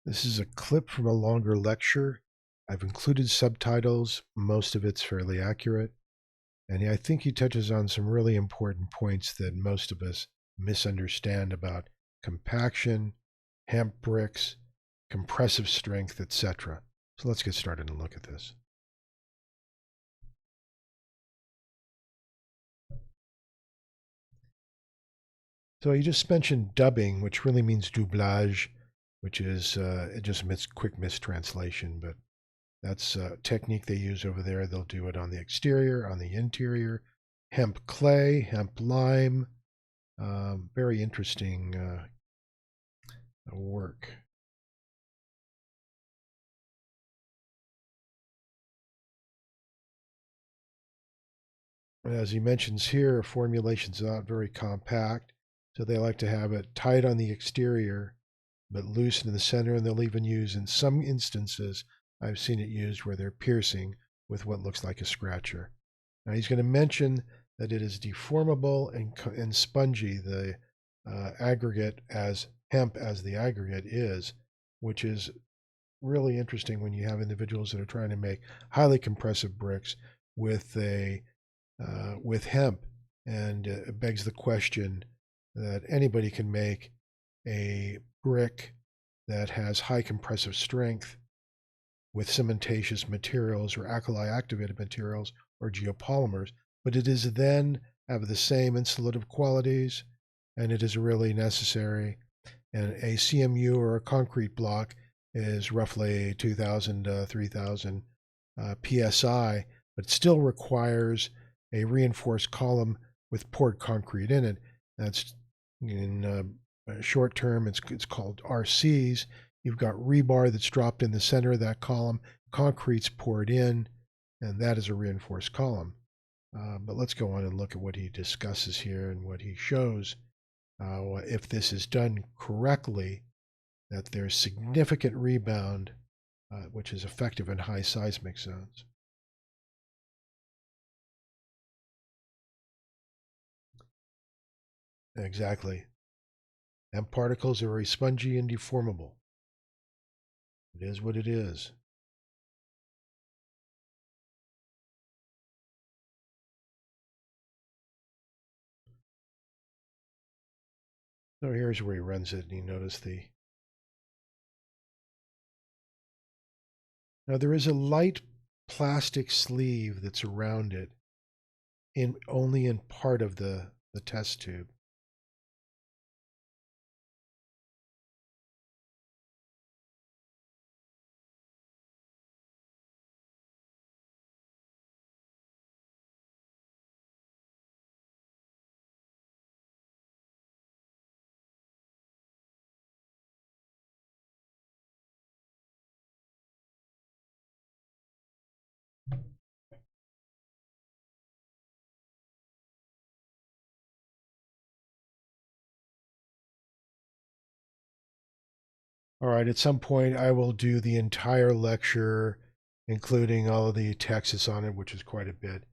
This is a clip from a longer lecture. I've included subtitles. Most of it's fairly accurate. And I think he touches on some really important points that most of us misunderstand about compaction, hemp bricks, compressive strength, etc. So let's get started and look at this. So you just mentioned dubbing, which really means doublage, which is it just quick mistranslation, but that's a technique they use over there. They'll do it on the exterior, on the interior, hemp clay, hemp lime. Very interesting work. As he mentions here, formulation's not very compact, so they like to have it tight on the exterior, but loose in the center, and they'll even use, in some instances, I've seen it used where they're piercing with what looks like a scratcher. Now he's going to mention that it is deformable and spongy, the aggregate as hemp as the aggregate is, which is really interesting when you have individuals that are trying to make highly compressive bricks with with hemp, and it begs the question that anybody can make a brick that has high compressive strength with cementatious materials or alkali activated materials or geopolymers, but it is then have the same insulative qualities, and it is really necessary. And a CMU or a concrete block is roughly 2,000 to 3,000 psi, but still requires a reinforced column with poured concrete in it. That's in short term, it's called RCs. You've got rebar that's dropped in the center of that column, concrete's poured in, and that is a reinforced column. But let's go on and look at what he discusses here and what he shows. If this is done correctly, that there's significant rebound, which is effective in high seismic zones. Exactly. And particles are very spongy and deformable. It is what it is. So here's where he runs it, and you notice now there is a light plastic sleeve that's around it, only in part of the test tube. All right, at some point I will do the entire lecture, including all of the texts on it, which is quite a bit.